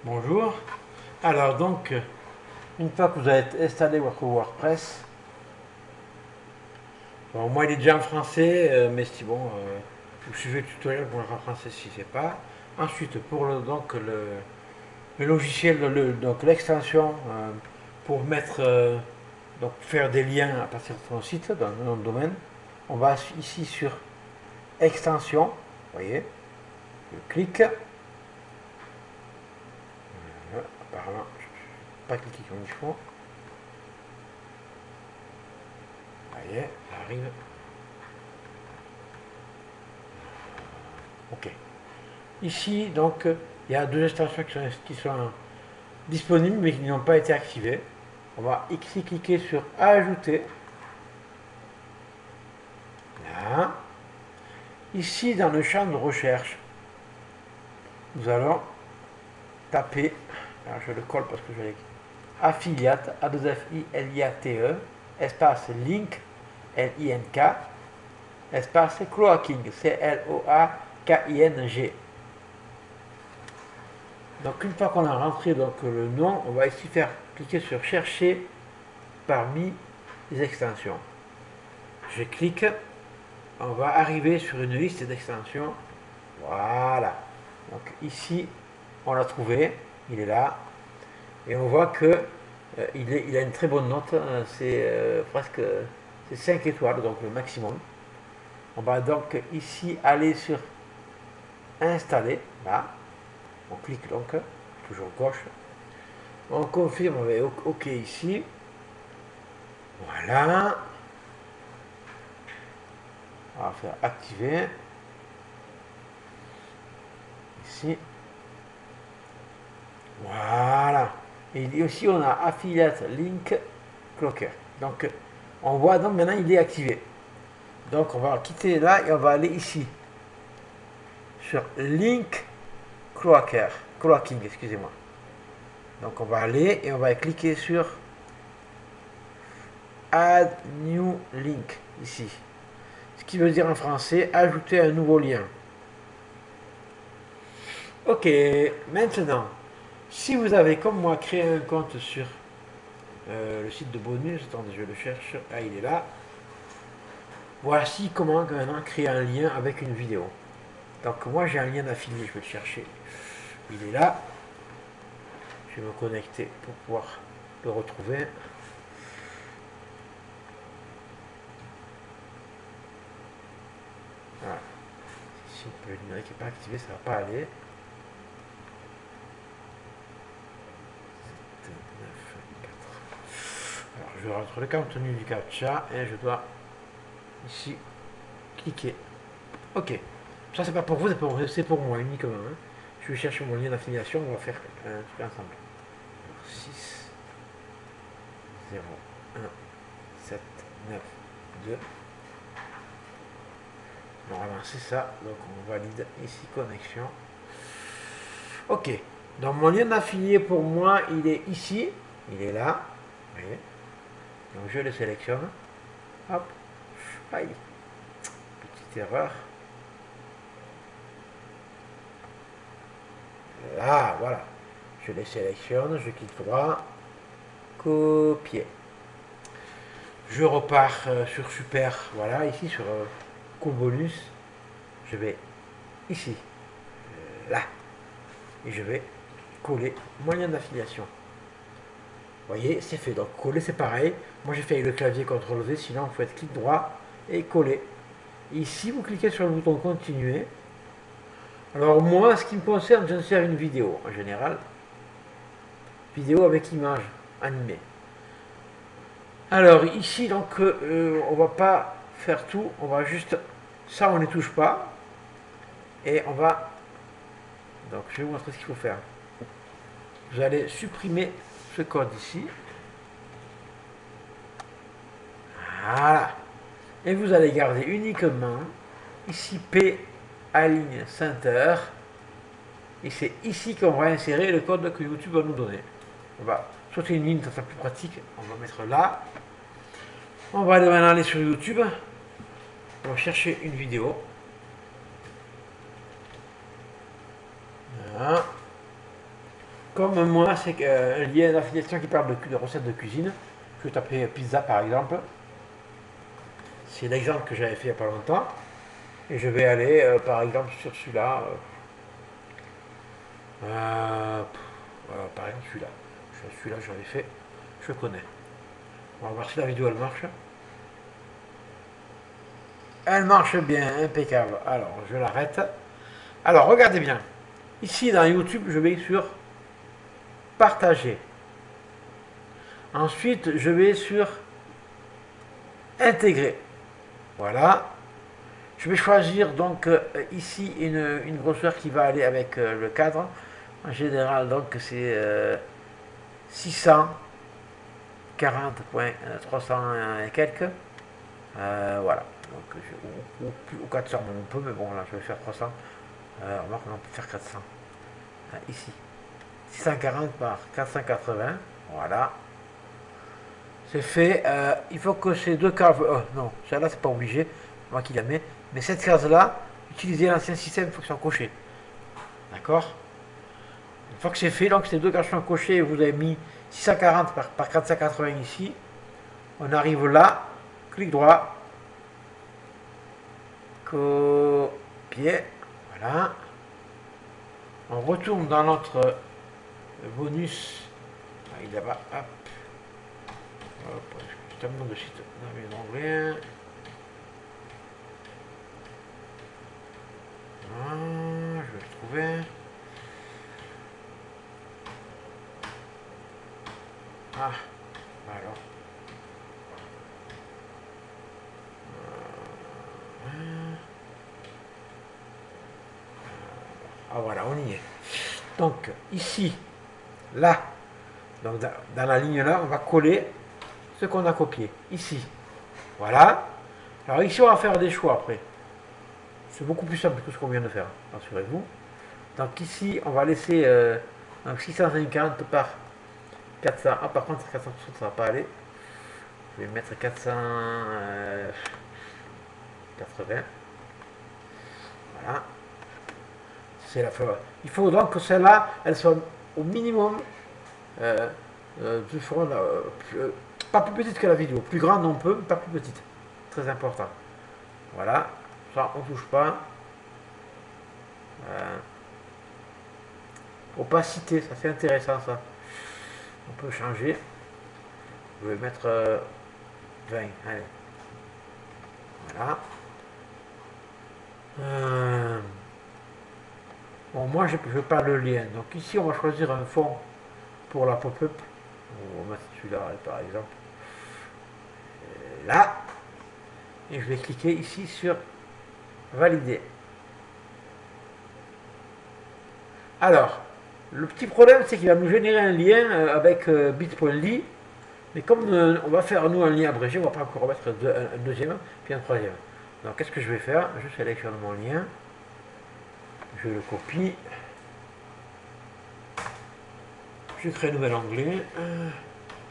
Bonjour. Alors donc, une fois que vous avez installé votre WordPress, bon, moi il est déjà en français, mais si bon, vous suivez le tutoriel pour le en français si c'est pas. Ensuite, pour le logiciel, donc l'extension pour mettre, donc faire des liens à partir de son site dans le nom de domaine, on va ici sur extension, vous voyez, je clique. Apparemment, je n'ai pas cliqué comme il faut. Vous voyez, ça arrive. Ok. Ici, donc, il y a deux extensions qui sont disponibles mais qui n'ont pas été activées. On va ici cliquer sur Ajouter. Là. Ici, dans le champ de recherche, nous allons taper, alors je le colle parce que je l'ai affiliate, A2FILIATE, espace link, LINK, espace cloaking, CLOAKING. Donc une fois qu'on a rentré donc, le nom, on va ici faire cliquer sur chercher parmi les extensions. Je clique, on va arriver sur une liste d'extensions. Voilà. Donc ici, on l'a trouvé, il est là. Et on voit que il a une très bonne note, c'est presque 5 étoiles, donc le maximum. On va donc ici aller sur installer, là. On clique donc, toujours gauche. On confirme, on va OK ici. Voilà. On va faire activer. Ici. Voilà. Et ici, on a Affiliate Link Clocker. Donc, on voit donc maintenant il est activé. Donc, on va quitter là et on va aller ici. Sur Link Clocking, excusez-moi. Donc, on va aller et on va cliquer sur Add New Link ici. Ce qui veut dire en français ajouter un nouveau lien. Ok, maintenant, si vous avez comme moi créé un compte sur le site de Bonus, attendez, je le cherche, ah il est là. Voici comment maintenant créer un lien avec une vidéo. Donc moi j'ai un lien d'affilié, je vais le chercher. Il est là. Je vais me connecter pour pouvoir le retrouver. Voilà. Si le numérique n'est pas activé, ça ne va pas aller. 7, 9, 4. Alors je rentre le contenu du captcha et je dois ici cliquer. Ok. Ça c'est pas pour vous, c'est pour moi uniquement. Hein. Je vais chercher mon lien d'affiliation, on va faire un truc ensemble. 6, 0, 1, 7, 9, 2. Normalement c'est ça, donc on valide ici connexion. Ok, donc mon lien d'affilié pour moi il est ici, il est là. Vous voyez. Donc je le sélectionne. Hop, aïe, petite erreur. Là, voilà. Je les sélectionne, je clique droit, copier. Je repars sur Super, voilà, ici sur Co-bonus. Je vais ici, là, et je vais coller mon lien d'affiliation. Vous voyez, c'est fait. Donc coller, c'est pareil. Moi, j'ai fait avec le clavier CTRL-V, sinon, vous faites clic droit et coller. Ici, vous cliquez sur le bouton continuer. Alors moi, ce qui me concerne, j'insère une vidéo en général. Vidéo avec image animée. Alors ici, donc, on va pas faire tout. On va juste, ça, on ne touche pas. Et on va, donc je vais vous montrer ce qu'il faut faire. Vous allez supprimer ce code ici. Voilà. Et vous allez garder uniquement ici P aligne center. Et c'est ici qu'on va insérer le code que YouTube va nous donner. On va sauter une ligne, ça sera plus pratique. On va mettre là. On va maintenant aller sur YouTube. On va chercher une vidéo. Voilà. Comme moi, c'est un lien d'affiliation qui parle de recettes de cuisine. Je vais taper pizza par exemple. C'est l'exemple que j'avais fait il n'y a pas longtemps. Et je vais aller par exemple sur celui-là. Par exemple celui-là. Celui-là j'avais fait. Je connais. On va voir si la vidéo elle marche. Elle marche bien, impeccable. Alors je l'arrête. Alors regardez bien. Ici dans YouTube, je vais sur partager. Ensuite, je vais sur intégrer. Voilà. Je vais choisir donc ici une grosseur qui va aller avec le cadre. En général, donc c'est 640.300 et quelques. Voilà. Donc, ou 400, on peut, mais bon, là je vais faire 300. Remarque, on peut faire 400. Ici. 640 par 480. Voilà. C'est fait. Il faut que ces deux cases. Non, celle-là, c'est pas obligé. Moi qui la mets. Mais cette case-là, utilisez l'ancien système, il faut que ça soit coché. D'accord. Une fois que c'est fait, donc ces deux cases sont cochées, vous avez mis 640 par 480 ici. On arrive là. Clic droit. Copier. Voilà. On retourne dans notre bonus. Il est là-bas. Hop. Hop. Je termine de site. Non, mais je vais le trouver. Ah, alors. Ah voilà, on y est. Donc ici, là, donc dans la ligne là, on va coller ce qu'on a copié. Ici. Voilà. Alors ici, on va faire des choix après. C'est beaucoup plus simple que ce qu'on vient de faire, rassurez-vous. Donc ici, on va laisser donc 650 par 400. Ah, par contre, 400, ça ne va pas aller. Je vais mettre 480. Voilà. C'est la fleur. Il faut donc que celle-là, elle soit au minimum pas plus petite que la vidéo. Plus grande on peut, mais pas plus petite. Très important. Voilà. Ça, on ne touche pas. Opacité, ça c'est intéressant ça. On peut changer. Je vais mettre 20. Allez. Voilà. Bon, moi je veux pas le lien. Donc ici on va choisir un fond pour la pop-up. On va mettre celui-là par exemple. Là. Et je vais cliquer ici sur valider. Alors, le petit problème c'est qu'il va nous générer un lien avec bit.ly. Mais comme on va faire nous un lien abrégé, on va pas encore mettre un deuxième, puis un troisième. Donc qu'est-ce que je vais faire? Je sélectionne mon lien. Je le copie. Je crée un nouvel onglet.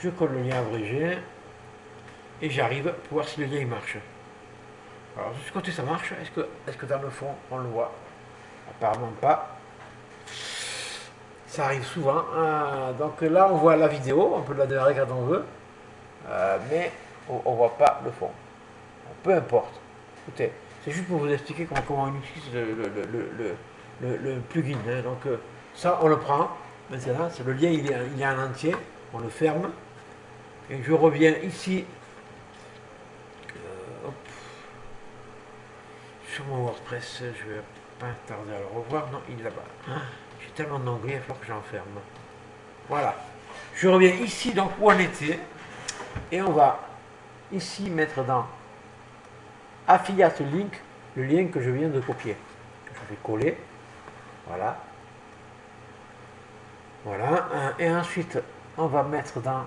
Je colle le lien abrégé. Et j'arrive pour voir si le lien il marche. Alors de ce côté ça marche. Est-ce que dans le fond on le voit? Apparemment pas. Ça arrive souvent. Donc là on voit la vidéo. On peut la démarrer quand on veut. Mais on ne voit pas le fond. Peu importe. Écoutez, c'est juste pour vous expliquer comment on utilise le plugin. Hein. Donc ça on le prend. Maintenant, c'est le lien il est en entier. On le ferme. Et je reviens ici. Sur mon WordPress, je vais pas tarder à le revoir. Non, il est là-bas. J'ai tellement d'anglais, il va falloir que j'enferme. Voilà. Je reviens ici, donc où on était. Et on va ici mettre dans Affiliate Link le lien que je viens de copier. Je vais coller. Voilà. Voilà. Et ensuite, on va mettre dans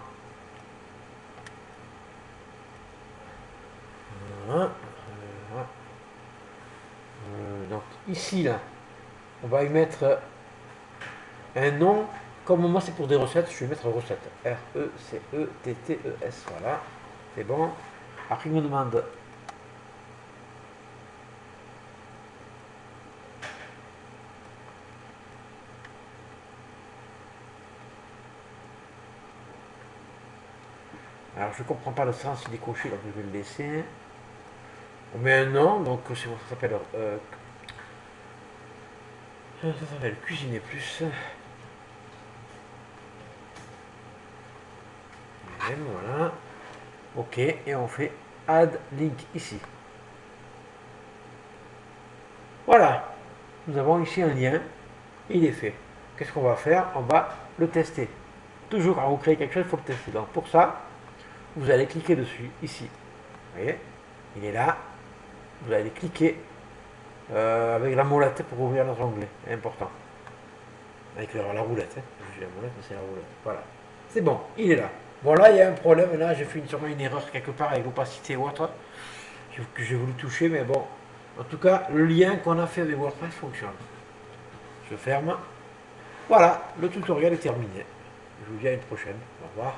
donc ici là, on va y mettre un nom. Comme moi c'est pour des recettes, je vais mettre recette. R-E-C-E-T-T-E-S. Voilà. C'est bon. Après il me demande Alors je ne comprends pas le sens, il est coché, donc je vais le laisser. On met un nom, donc c'est bon, ça s'appelle Cuisiner Plus. Et voilà. Ok, et on fait Add Link ici. Voilà, nous avons ici un lien, il est fait. Qu'est-ce qu'on va faire? On va le tester. Toujours quand vous créez quelque chose, il faut le tester. Donc pour ça, vous allez cliquer dessus, ici. Vous voyez, il est là. Vous allez cliquer avec la molette pour ouvrir notre onglet. C'est important. Avec la roulette. Hein. J'ai la molette, mais c'est la roulette. Voilà. C'est bon, il est là. Bon, là, il y a un problème. Là, j'ai fait sûrement une erreur quelque part avec l'opacité ou autre. Que j'ai voulu toucher, mais bon. En tout cas, le lien qu'on a fait avec WordPress fonctionne. Je ferme. Voilà, le tutoriel est terminé. Je vous dis à une prochaine. Au revoir.